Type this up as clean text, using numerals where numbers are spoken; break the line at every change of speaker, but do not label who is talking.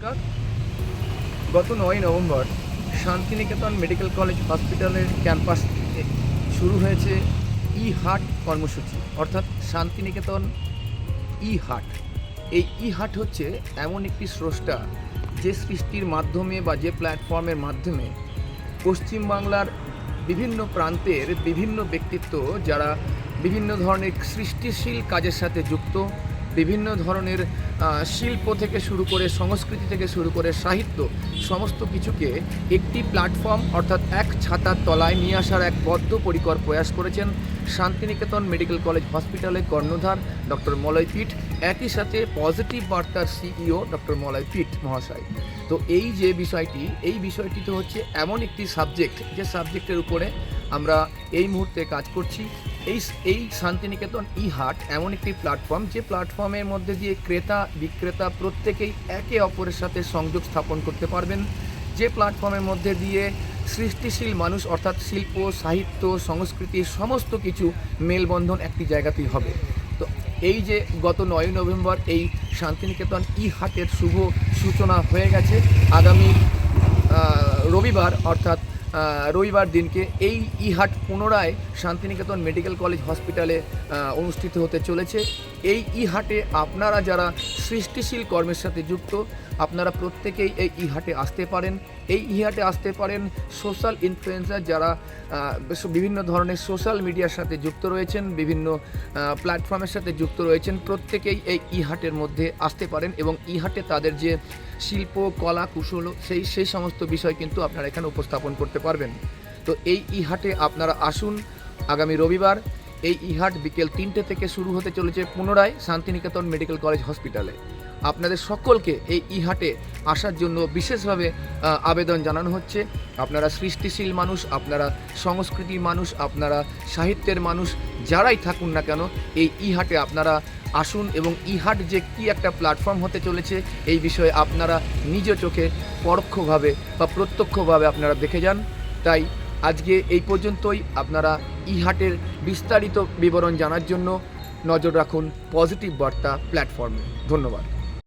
নমস্কার। গত ৯ November Santiniketan medical college হসপিটালের ক্যাম্পাস থেকে শুরু হয়েছে হাট কর্মসূচি, অর্থাৎ শান্তিনিকেতন হাট। এই হাট হচ্ছে এমন একটি স্রষ্টা যে সৃষ্টির মাধ্যমে বা যে প্ল্যাটফর্মের মাধ্যমে পশ্চিমবাংলার বিভিন্ন প্রান্তের বিভিন্ন ব্যক্তিত্ব যারা বিভিন্ন ধরনের সৃষ্টিশীল কাজের সাথে যুক্ত, বিভিন্ন ধরনের শিল্প থেকে শুরু করে সংস্কৃতি থেকে শুরু করে সাহিত্য, সমস্ত কিছুকে একটি প্ল্যাটফর্ম অর্থাৎ এক ছাতার তলায় নিয়ে আসার এক বদ্ধপরিকর প্রয়াস করেছেন শান্তিনিকেতন মেডিকেল কলেজ হসপিটালের কর্ণধার ডক্টর মলয় পিঠ, একই সাথে পজিটিভ বার্তার সিইও ডক্টর মলয় পিঠ মহাশয়। তো এই বিষয়টি তো হচ্ছে এমন একটি সাবজেক্ট যে সাবজেক্টের উপরে আমরা এই মুহূর্তে কাজ করছি। এই শান্তিনিকেতন হাট এমন একটি প্ল্যাটফর্ম যে প্ল্যাটফর্মের মধ্যে দিয়ে ক্রেতা বিক্রেতা প্রত্যেকেই একে অপরের সাথে সংযোগ স্থাপন করতে পারবেন, যে প্ল্যাটফর্মের মধ্যে দিয়ে সৃষ্টিশীল মানুষ অর্থাৎ শিল্প সাহিত্য সংস্কৃতির সমস্ত কিছু মেলবন্ধন একটি জায়গাতেই হবে। তো এই যে গত ৯ নভেম্বর এই শান্তিনিকেতন হাটের শুভ সূচনা হয়ে গেছে। আগামী রবিবার অর্থাৎ রবিবার দিনকে এই হাট পুনরায় শান্তিনিকেতন মেডিকেল কলেজ হসপিটালে অনুষ্ঠিত হতে চলেছে। এই হাটে আপনারা যারা সৃষ্টিশীল কর্মের সাথে যুক্ত, আপনারা প্রত্যেকেই এই হাটে আসতে পারেন। এই হাটে আসতে পারেন সোশ্যাল ইনফ্লুয়েন্সার যারা বিভিন্ন ধরনের সোশ্যাল মিডিয়ার সাথে যুক্ত রয়েছেন, বিভিন্ন প্ল্যাটফর্মের সাথে যুক্ত রয়েছেন, প্রত্যেকেই এই হাটের মধ্যে আসতে পারেন এবং হাটে তাদের যে শিল্প কলা কুশল সেই সমস্ত বিষয় কিন্তু আপনারা এখানে উপস্থাপন করতে পারবেন। তো এই হাটে আপনারা আসুন। আগামী রবিবার এই হাট বিকেল 3টে থেকে শুরু হতে চলেছে পুনরায় শান্তিনিকেতন মেডিকেল কলেজ হসপিটালে। আপনাদের সকলকে এই হাটে আসার জন্য বিশেষভাবে আবেদন জানানো হচ্ছে। আপনারা সৃষ্টিশীল মানুষ, আপনারা সংস্কৃতির মানুষ, আপনারা সাহিত্যের মানুষ, যারাই থাকুন না কেন এই হাটে আপনারা আসুন এবং হাট যে কী একটা প্ল্যাটফর্ম হতে চলেছে এই বিষয়ে আপনারা নিজ চোখে পরোক্ষভাবে বা প্রত্যক্ষভাবে আপনারা দেখে যান। তাই আজকে এই পর্যন্তই। আপনারা হাটের বিস্তারিত বিবরণ জানার জন্য নজর রাখুন পজিটিভ বার্তা প্ল্যাটফর্মে। ধন্যবাদ।